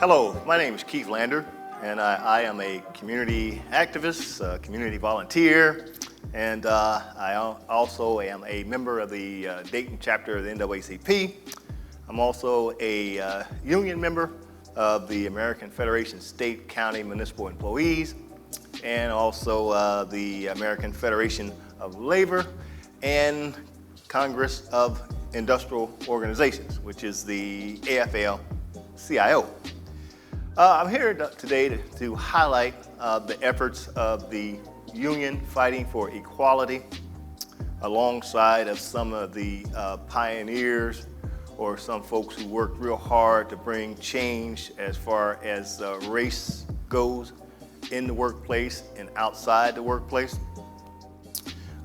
Hello, my name is Keith Lander, and I am a community activist, community volunteer, and I also am a member of the Dayton chapter of the NAACP. I'm also a union member of the American Federation State, County, Municipal Employees, and also the American Federation of Labor and Congress of Industrial Organizations, which is the AFL-CIO. I'm here today to highlight the efforts of the union fighting for equality alongside of some of the pioneers or some folks who worked real hard to bring change as far as race goes in the workplace and outside the workplace.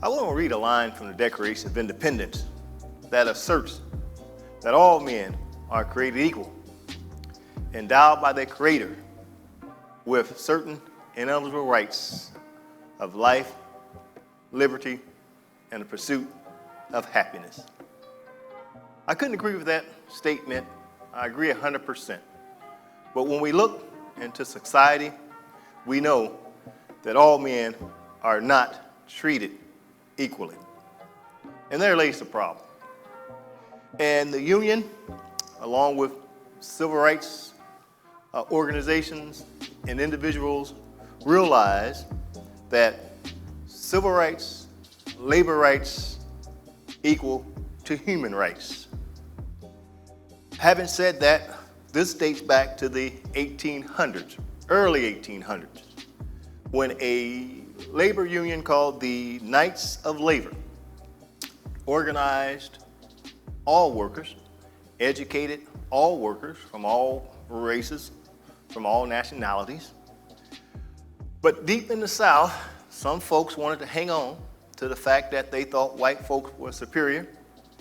I want to read a line from the Declaration of Independence that asserts that all men are created equal, endowed by their Creator with certain inalienable rights of life, liberty, and the pursuit of happiness. I couldn't agree with that statement. I agree 100%. But when we look into society, we know that all men are not treated equally. And there lays the problem. And the union, along with civil rights organizations and individuals, realize that civil rights, labor rights equal to human rights. Having said that, this dates back to the 1800s, early 1800s, when a labor union called the Knights of Labor organized all workers, educated all workers from all races, from all nationalities. But deep in the South, some folks wanted to hang on to the fact that they thought white folks were superior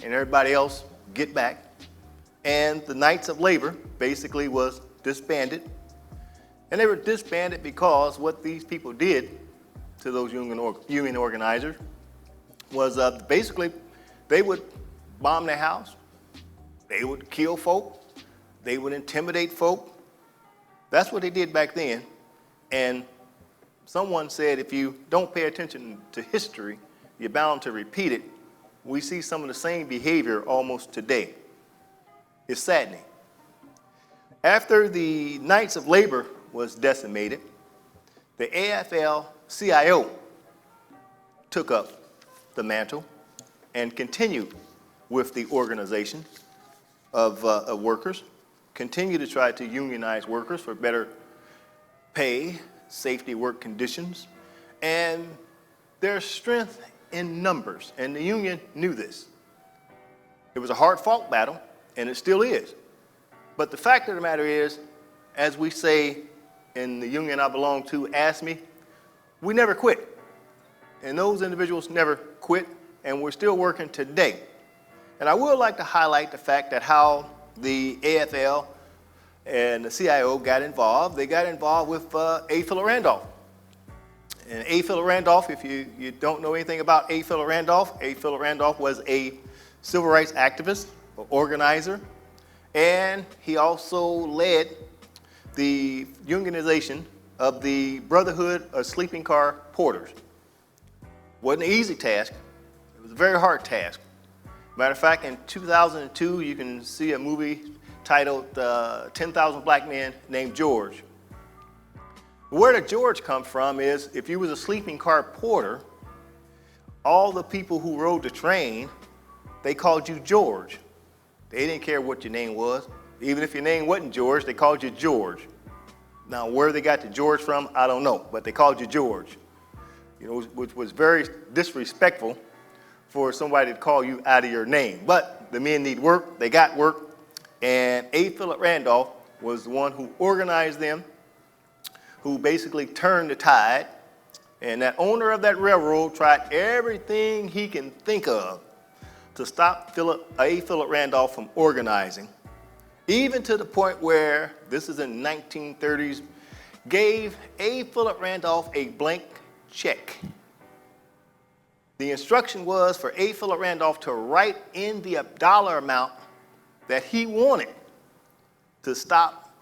and everybody else get back. And the Knights of Labor basically was disbanded. And they were disbanded because what these people did to those union organizers was basically they would bomb their house, they would kill folk, they would intimidate folk. That's what they did back then. And someone said if you don't pay attention to history, you're bound to repeat it. We see some of the same behavior almost today. It's saddening. After the Knights of Labor was decimated, the AFL-CIO took up the mantle and continued with the organization of workers, continue to try to unionize workers for better pay, safety work conditions, and there's strength in numbers, and the union knew this. It was a hard-fought battle, and it still is. But the fact of the matter is, as we say in the union I belong to, AFSCME, we never quit. And those individuals never quit, and we're still working today. And I would like to highlight the fact that how the AFL and the CIO got involved. They got involved with A. Philip Randolph. And A. Philip Randolph, if you don't know anything about A. Philip Randolph was a civil rights activist, organizer, and he also led the unionization of the Brotherhood of Sleeping Car Porters. Wasn't an easy task. It was a very hard task. Matter of fact, in 2002, you can see a movie titled 10,000 Black Men Named George. Where the George come from is if you was a sleeping car porter, all the people who rode the train, they called you George. They didn't care what your name was. Even if your name wasn't George, they called you George. Now, where they got the George from, I don't know, but they called you George. You know, which was very disrespectful for somebody to call you out of your name. But the men need work, they got work, and A. Philip Randolph was the one who organized them, who basically turned the tide, and that owner of that railroad tried everything he can think of to stop A. Philip Randolph from organizing, even to the point where, this is in the 1930s, gave A. Philip Randolph a blank check. The instruction was for A. Philip Randolph to write in the dollar amount that he wanted to stop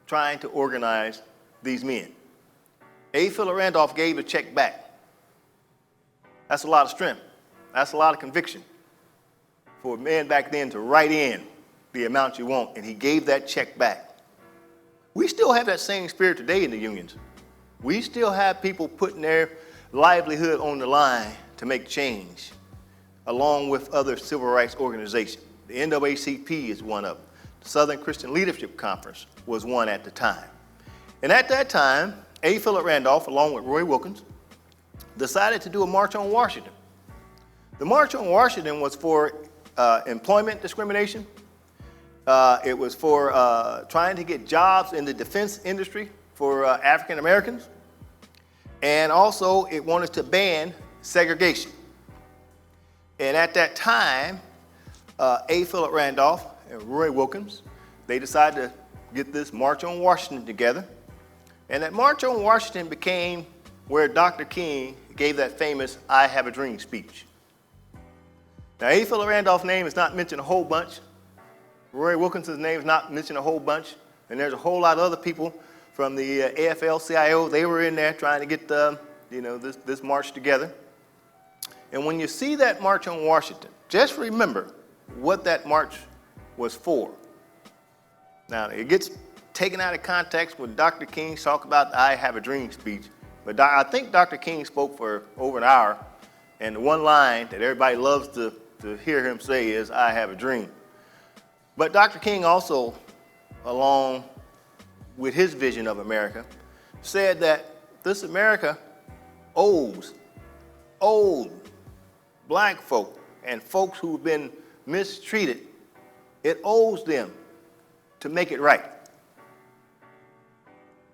trying to organize these men. A. Philip Randolph gave the check back. That's a lot of strength. That's a lot of conviction for men back then to write in the amount you want, and he gave that check back. We still have that same spirit today in the unions. We still have people putting their livelihood on the line to make change, along with other civil rights organizations. The NAACP is one of them. The Southern Christian Leadership Conference was one at the time. And at that time, A. Philip Randolph, along with Roy Wilkins, decided to do a March on Washington. The March on Washington was for employment discrimination. It was for trying to get jobs in the defense industry for African Americans. And also it wanted to ban segregation. And at that time, A. Philip Randolph and Roy Wilkins, they decided to get this March on Washington together. And that March on Washington became where Dr. King gave that famous "I Have a Dream" speech. Now, A. Philip Randolph's name is not mentioned a whole bunch. Roy Wilkins' name is not mentioned a whole bunch. And there's a whole lot of other people from the AFL-CIO. They were in there trying to get this march together. And when you see that March on Washington, just remember what that march was for. Now, it gets taken out of context when Dr. King talked about the "I Have a Dream" speech. But I think Dr. King spoke for over an hour, and the one line that everybody loves to hear him say is, "I have a dream." But Dr. King also, along with his vision of America, said that this America owes old black folk and folks who've been mistreated, it owes them to make it right.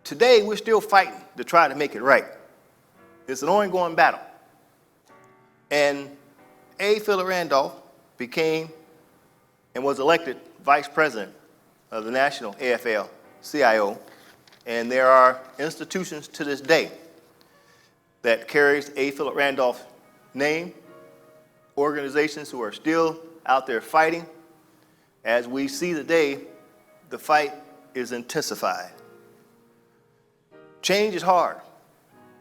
Today, we're still fighting to try to make it right. It's an ongoing battle. And A. Philip Randolph became and was elected vice president of the National AFL-CIO. And there are institutions to this day that carries A. Philip Randolph's name, organizations who are still out there fighting. As we see today, the fight is intensified. Change is hard,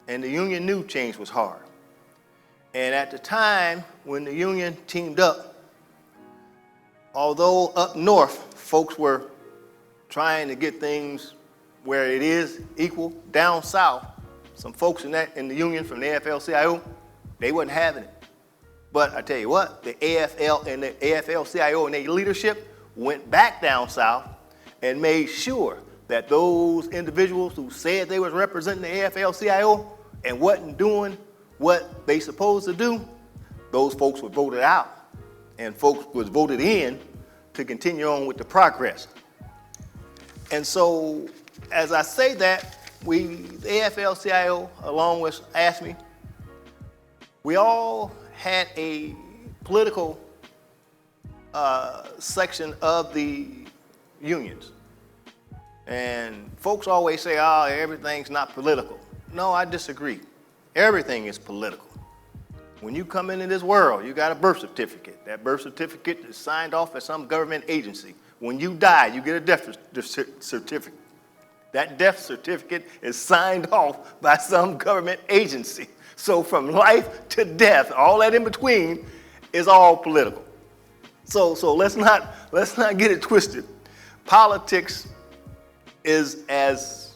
and the union knew change was hard. And at the time when the union teamed up, although up north folks were trying to get things where it is equal, down south, some folks in the union from the AFL-CIO, they wasn't having it. But I tell you what, the AFL and the AFL-CIO and their leadership went back down south and made sure that those individuals who said they was representing the AFL-CIO and wasn't doing what they supposed to do, those folks were voted out and folks was voted in to continue on with the progress. And so, as I say that, the AFL-CIO, along with AFSCME, we all had a political section of the unions. And folks always say, "Oh, everything's not political." No, I disagree. Everything is political. When you come into this world, you got a birth certificate. That birth certificate is signed off at some government agency. When you die, you get a death certificate. That death certificate is signed off by some government agency. So from life to death, all that in between is all political. So let's not get it twisted. Politics is as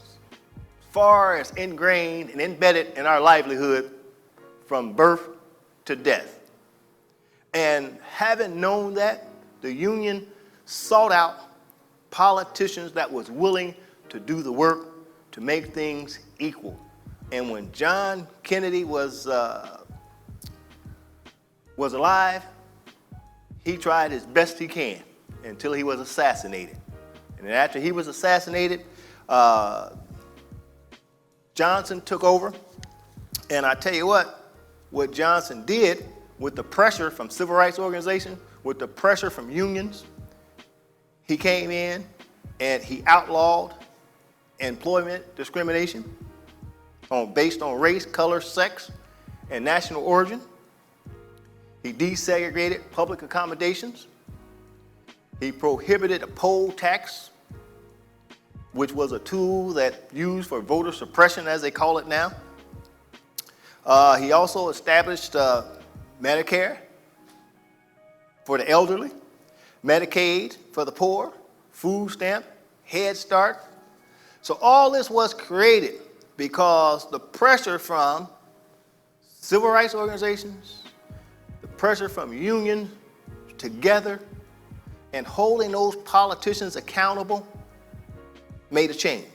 far as ingrained and embedded in our livelihood from birth to death. And having known that, the union sought out politicians that was willing to do the work to make things equal. And when John Kennedy was alive, he tried his best he can until he was assassinated. And then after he was assassinated, Johnson took over. And I tell you what Johnson did with the pressure from civil rights organizations, with the pressure from unions, he came in and he outlawed employment discrimination based on race, color, sex, and national origin. He desegregated public accommodations. He prohibited a poll tax, which was a tool that used for voter suppression, as they call it now. He also established Medicare for the elderly, Medicaid for the poor, food stamp, Head Start. So all this was created because the pressure from civil rights organizations, the pressure from unions together, and holding those politicians accountable made a change.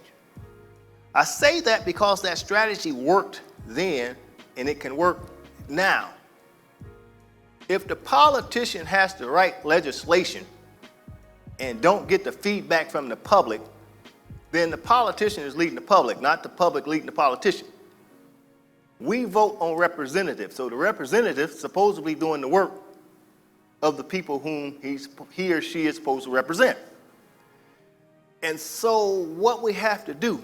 I say that because that strategy worked then and it can work now. If the politician has to write legislation and don't get the feedback from the public, then the politician is leading the public, not the public leading the politician. We vote on representatives, so the representative is supposedly doing the work of the people whom he or she is supposed to represent. And so what we have to do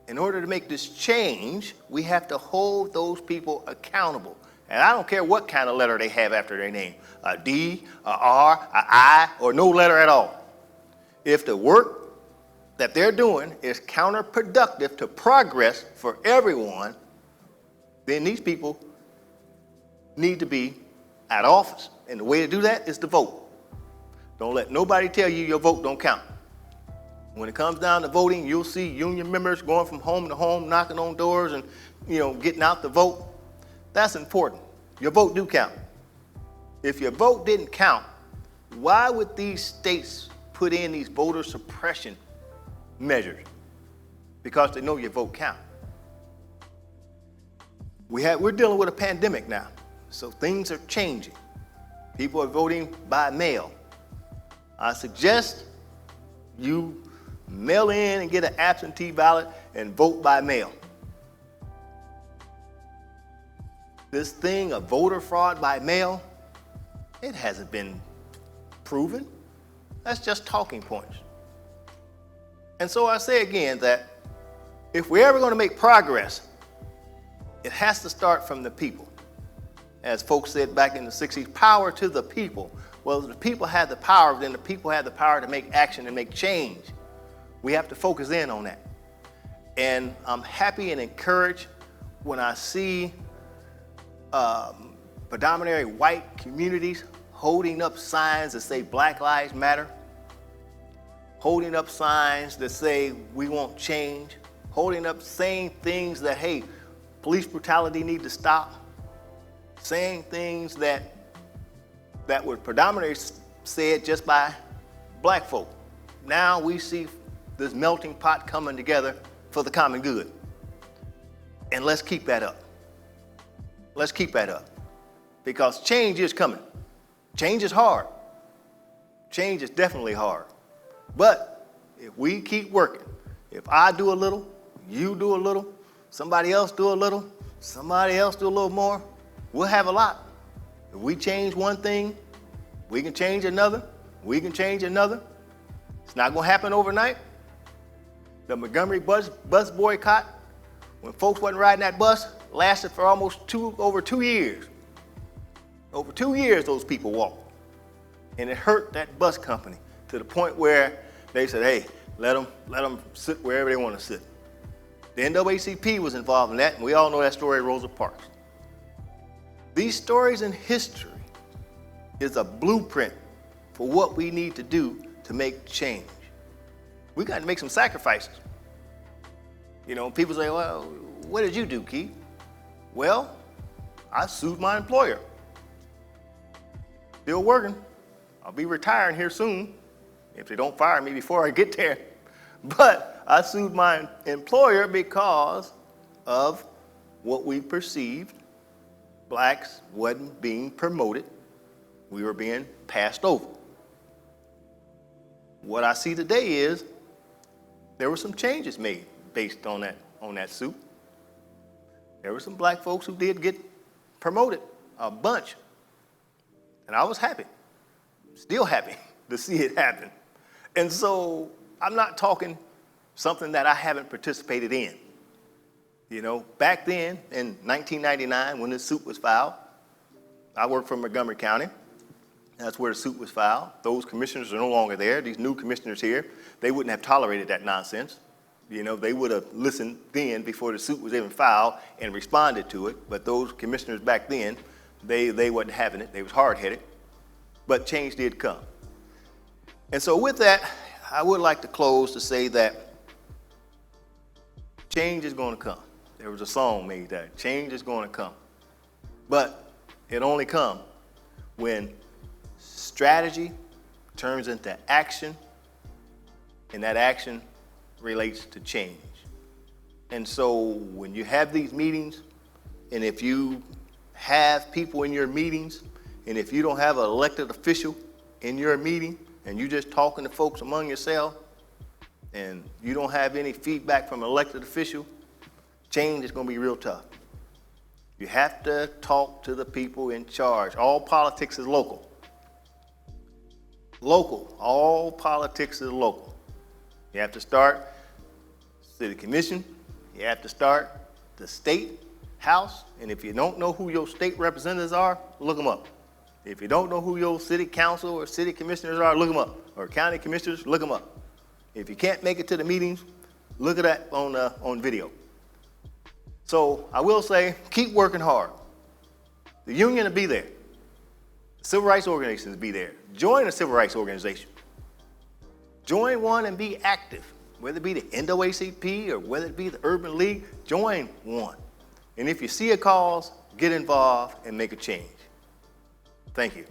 in order to make this change, we have to hold those people accountable. And I don't care what kind of letter they have after their name, a D, a R, a I, or no letter at all. If the work that they're doing is counterproductive to progress for everyone, then these people need to be out of office. And the way to do that is to vote. Don't let nobody tell you your vote don't count. When it comes down to voting, you'll see union members going from home to home, knocking on doors and, getting out the vote. That's important. Your vote do count. If your vote didn't count, why would these states put in these voter suppression measures? Because they know your vote count. We're dealing with a pandemic now, so things are changing. People are voting by mail. I suggest you mail in and get an absentee ballot and vote by mail. This thing of voter fraud by mail, it hasn't been proven. That's just talking points. And so I say again that if we're ever going to make progress, it has to start from the people. As folks said back in the 60s, power to the people. Well, if the people have the power, then the people have the power to make action and make change. We have to focus in on that. And I'm happy and encouraged when I see predominantly white communities holding up signs that say Black Lives Matter, holding up signs that say we want change, holding up saying things that, hey, police brutality need to stop, saying things that were predominantly said just by black folk. Now we see this melting pot coming together for the common good. And let's keep that up. Let's keep that up. Because change is coming. Change is hard. Change is definitely hard. But if we keep working, if I do a little, you do a little, somebody else do a little, somebody else do a little more, we'll have a lot. If we change one thing, we can change another, we can change another. It's not going to happen overnight. The Montgomery bus boycott, when folks wasn't riding that bus, lasted for over 2 years. Over 2 years, those people walked. And it hurt that bus company to the point where they said, hey, let them sit wherever they want to sit. The NAACP was involved in that, and we all know that story of Rosa Parks. These stories in history is a blueprint for what we need to do to make change. We got to make some sacrifices. People say, well, what did you do, Keith? Well, I sued my employer. Still working. I'll be retiring here soon if they don't fire me before I get there. But I sued my employer because of what we perceived. Blacks wasn't being promoted. We were being passed over. What I see today is there were some changes made based on that suit. There were some black folks who did get promoted, a bunch. And I was happy, still happy to see it happen. And so I'm not talking something that I haven't participated in. Back then in 1999 when this suit was filed, I worked for Montgomery County, That's where the suit was filed. Those commissioners are no longer there. These new commissioners here, they wouldn't have tolerated that nonsense. You know, they would have listened then before the suit was even filed and responded to it. But those commissioners back then, they wasn't having it. They was hard-headed. But change did come. And so with that, I would like to close to say that change is going to come. There was a song made that change is going to come. But it only comes when strategy turns into action, and that action relates to change. And so when you have these meetings, and if you have people in your meetings, and if you don't have an elected official in your meeting, and you're just talking to folks among yourself, and you don't have any feedback from an elected official, change is going to be real tough. You have to talk to the people in charge. All politics is local. Local. All politics is local. You have to start city commission. You have to start the state house. And if you don't know who your state representatives are, look them up. If you don't know who your city council or city commissioners are, look them up. Or county commissioners, look them up. If you can't make it to the meetings, look at that on video. So I will say, keep working hard. The union will be there. The civil rights organizations will be there. Join a civil rights organization. Join one and be active. Whether it be the NAACP or whether it be the Urban League, join one. And if you see a cause, get involved and make a change. Thank you.